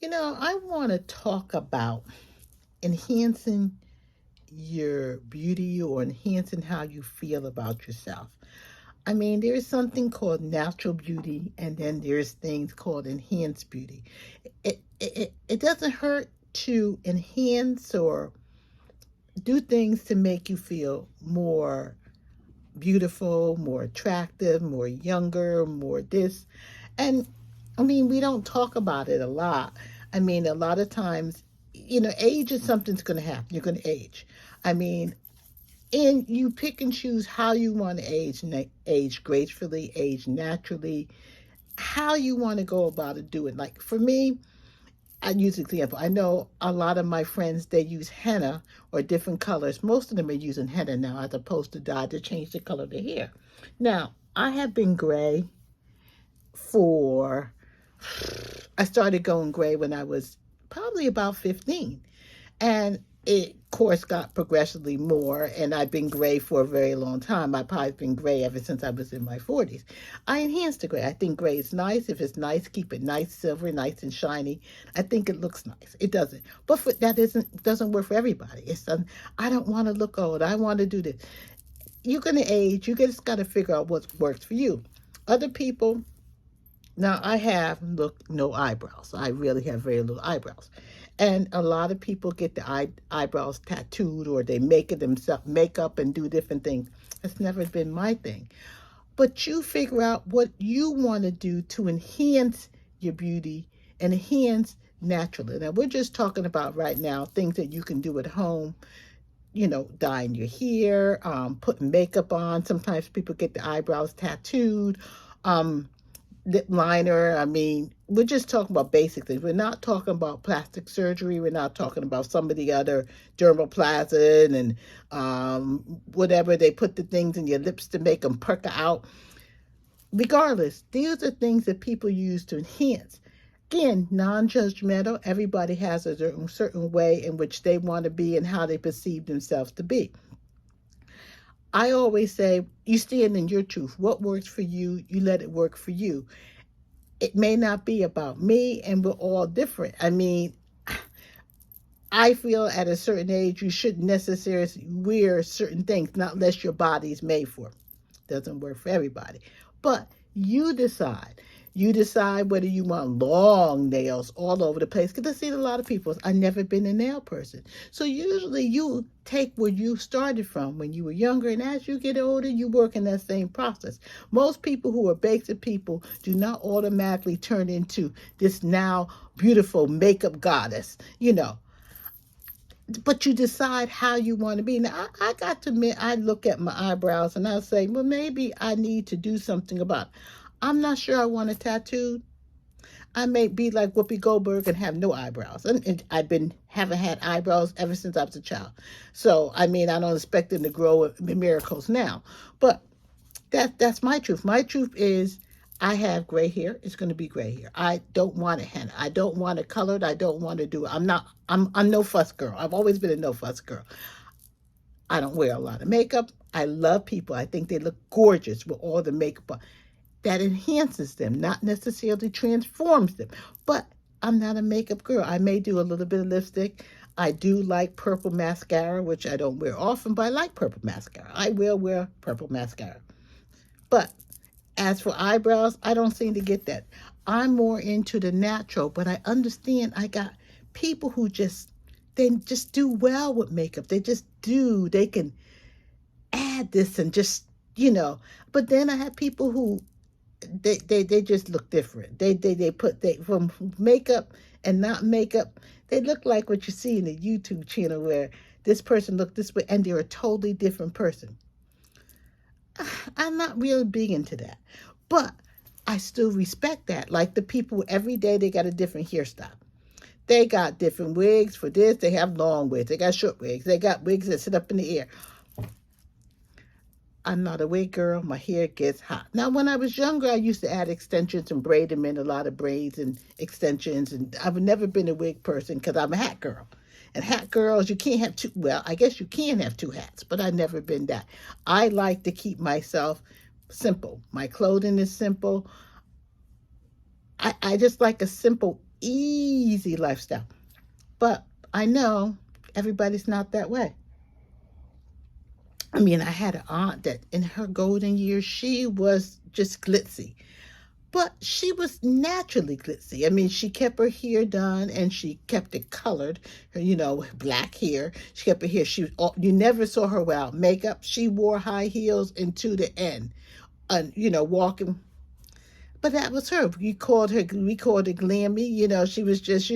I want to talk about enhancing your beauty or enhancing how you feel about yourself. I mean, there's something called natural beauty, and then there's things called enhanced beauty. It doesn't hurt to enhance or do things to make you feel more beautiful, more attractive, more younger, more this. And I mean, we don't talk about it a lot. I mean, a lot of times, age is something's going to happen. You're going to age. I mean, and you pick and choose how you want to age, age gracefully, age naturally, how you want to go about it, do it. Like for me, I use an example. I know a lot of my friends, they use henna or different colors. Most of them are using henna now as opposed to dye to change the color of their hair. Now, I have been gray for, I started going gray when I was probably about 15. And it, of course, got progressively more, and I've been gray for a very long time. I've probably been gray ever since I was in my 40s. I enhanced the gray. I think gray is nice. If it's nice, keep it nice, silver, nice and shiny. I think it looks nice. It doesn't. But that doesn't work for everybody. I don't want to look old. I want to do this. You're going to age. You just got to figure out what works for you. Other people, now I have no eyebrows. I really have very little eyebrows. And a lot of people get the eyebrows tattooed or they make it themselves, make up and do different things. That's never been my thing. But you figure out what you want to do to enhance your beauty and enhance naturally. Now we're just talking about right now things that you can do at home. Dyeing your hair, putting makeup on. Sometimes people get the eyebrows tattooed. Lip liner. I mean, we're just talking about basic things. We're not talking about plastic surgery. We're not talking about some of the other dermoplasm and whatever they put the things in your lips to make them perk out. Regardless, these are things that people use to enhance. Again, non-judgmental. Everybody has a certain way in which they want to be and how they perceive themselves to be. I always say, you stand in your truth. What works for you, you let it work for you. It may not be about me, and we're all different. I mean, I feel at a certain age, you shouldn't necessarily wear certain things, not unless your body's made for it. Doesn't work for everybody. But you decide. You decide whether you want long nails all over the place. Because I see a lot of people, I've never been a nail person. So usually you take where you started from when you were younger, and as you get older, you work in that same process. Most people who are basic people do not automatically turn into this now beautiful makeup goddess, But you decide how you want to be. Now, I got to admit, I look at my eyebrows and I say, well, maybe I need to do something about it. I'm not sure I want a tattoo. I may be like Whoopi Goldberg and have no eyebrows. And haven't had eyebrows ever since I was a child. So, I mean, I don't expect them to grow in miracles now. But that's my truth. My truth is I have gray hair. It's going to be gray hair. I don't want it henna. I don't want it colored. I don't want to do it. I'm no fuss girl. I've always been a no fuss girl. I don't wear a lot of makeup. I love people. I think they look gorgeous with all the makeup on. That enhances them, not necessarily transforms them. But I'm not a makeup girl. I may do a little bit of lipstick. I do like purple mascara, which I don't wear often, but I like purple mascara. I will wear purple mascara. But as for eyebrows, I don't seem to get that. I'm more into the natural, but I understand I got people who they just do well with makeup. They just do. They can add this and just, But then I have people who they just look different. They from makeup and not makeup, they look like what you see in the YouTube channel where this person looked this way and they're a totally different person. I'm not really big into that. But I still respect that. Like the people every day they got a different hairstyle. They got different wigs for this. They have long wigs. They got short wigs. They got wigs that sit up in the air. I'm not a wig girl. My hair gets hot. Now, when I was younger, I used to add extensions and braid them in, a lot of braids and extensions. And I've never been a wig person because I'm a hat girl. And hat girls, you can't have two. Well, I guess you can have two hats, but I've never been that. I like to keep myself simple. My clothing is simple. I just like a simple easy lifestyle. But I know everybody's not that way. I mean, I had an aunt that in her golden years, she was just glitzy. But she was naturally glitzy. I mean, she kept her hair done and she kept it colored, black hair. She kept her hair. You never saw her without makeup. She wore high heels into the end, and walking. But that was her. We called her glammy. She was just,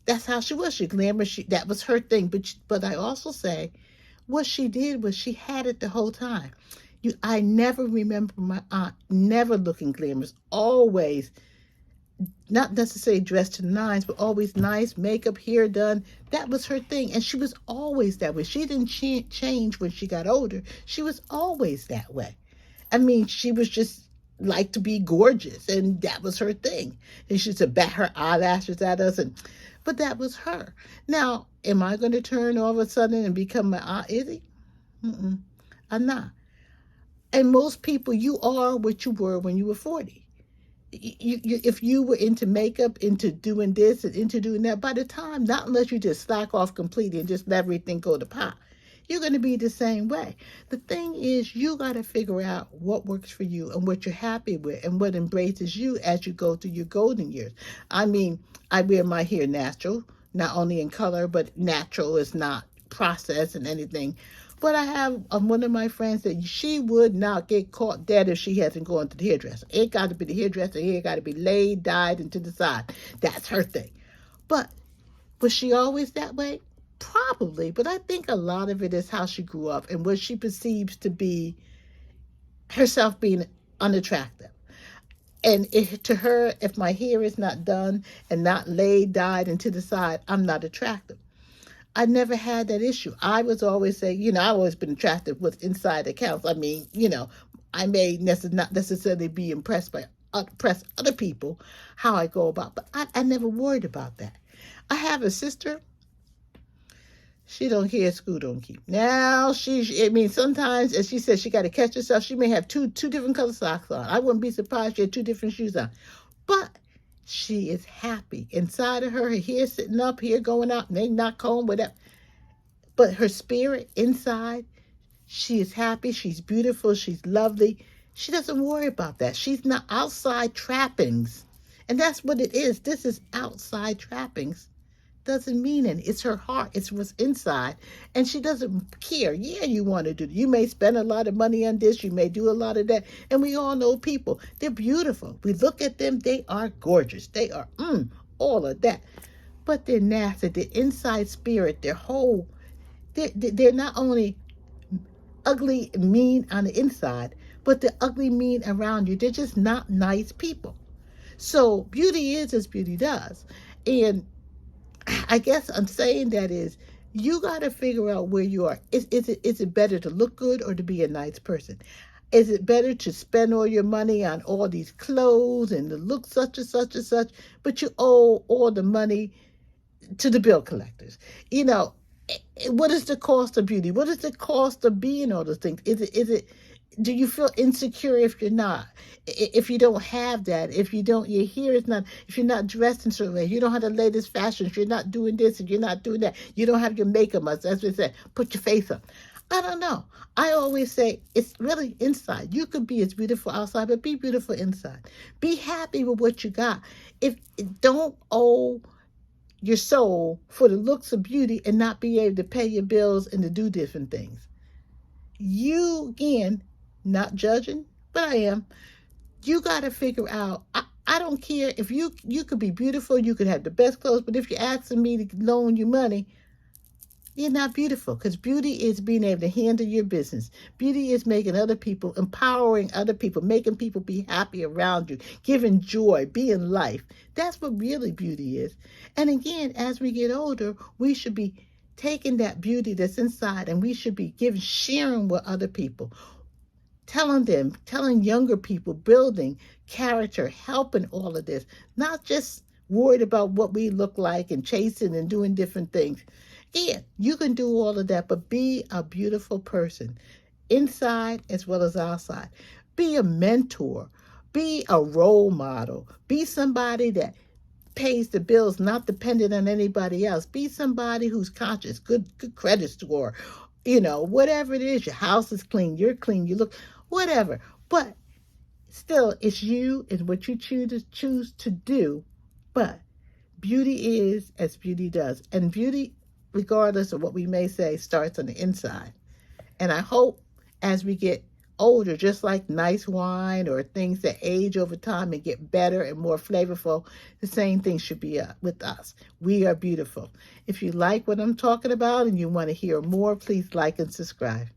that's how she was. She glamour. That was her thing. But I also say, what she did was she had it the whole time. I never remember my aunt never looking glamorous. Always, not necessarily dressed to the nines, but always nice, makeup, hair done. That was her thing. And she was always that way. She didn't change when she got older. She was always that way. I mean, she was just like to be gorgeous, and that was her thing. And she used to bat her eyelashes at us, but that was her. Now, am I going to turn all of a sudden and become my Aunt Izzy? I'm not. And most people, you are what you were when you were 40. If you were into makeup, into doing this and into doing that, by the time, not unless you just slack off completely and just let everything go to pot, you're going to be the same way. The thing is, you got to figure out what works for you and what you're happy with and what embraces you as you go through your golden years. I mean, I wear my hair natural, not only in color, but natural. It's not processed and anything. But I have one of my friends that she would not get caught dead if she hasn't gone to the hairdresser. It got to be the hairdresser. Hair got to be laid, dyed, and to the side. That's her thing. But was she always that way? Probably. But I think a lot of it is how she grew up and what she perceives to be herself being unattractive. And to her, if my hair is not done and not laid, dyed, and to the side, I'm not attractive. I never had that issue. I was always saying, I've always been attracted with inside accounts. I mean, I may not necessarily be impressed by other people, how I go about, but I never worried about that. I have a sister. She don't care, school don't keep. Now sometimes, as she says, she got to catch herself. She may have two different color socks on. I wouldn't be surprised she had two different shoes on, but she is happy. Inside of her hair sitting up, hair going out, and they not comb, whatever. But her spirit inside, she is happy. She's beautiful. She's lovely. She doesn't worry about that. She's not outside trappings. And that's what it is. This is outside trappings. Doesn't mean it. It's her heart. It's what's inside. And she doesn't care. Yeah, you want to do it. You may spend a lot of money on this. You may do a lot of that. And we all know people. They're beautiful. We look at them. They are gorgeous. They are all of that. But they're nasty. Their inside spirit, their whole, they're not only ugly, mean on the inside, but they're ugly, mean around you. They're just not nice people. So beauty is as beauty does. And I guess I'm saying that is, you got to figure out where you are. Is it better to look good or to be a nice person? Is it better to spend all your money on all these clothes and to look such and such and such, but you owe all the money to the bill collectors? What is the cost of beauty? What is the cost of being all those things? Do you feel insecure if you're not? If you don't have that, your hair is not, if you're not dressed in certain way, you don't have the latest fashion, if you're not doing this and you're not doing that, you don't have your makeup on, as we said, put your face up. I don't know. I always say it's really inside. You could be as beautiful outside, but be beautiful inside. Be happy with what you got. Don't owe your soul for the looks of beauty and not be able to pay your bills and to do different things. You, again, not judging, but I am. You got to figure out, I don't care if you could be beautiful, you could have the best clothes, but if you're asking me to loan you money, you're not beautiful, because beauty is being able to handle your business. Beauty is making other people, empowering other people, making people be happy around you, giving joy, being life. That's what really beauty is. And again, as we get older, we should be taking that beauty that's inside and we should be sharing with other people. Telling younger people, building character, helping all of this, not just worried about what we look like and chasing and doing different things. Yeah, you can do all of that, but be a beautiful person, inside as well as outside. Be a mentor, be a role model, be somebody that pays the bills, not dependent on anybody else. Be somebody who's conscious, good credit score, whatever it is. Your house is clean, you're clean, you look, whatever. But still, it's you and what you choose to do. But beauty is as beauty does. And beauty, regardless of what we may say, starts on the inside. And I hope as we get older, just like nice wine or things that age over time and get better and more flavorful, the same thing should be with us. We are beautiful. If you like what I'm talking about and you want to hear more, please like and subscribe.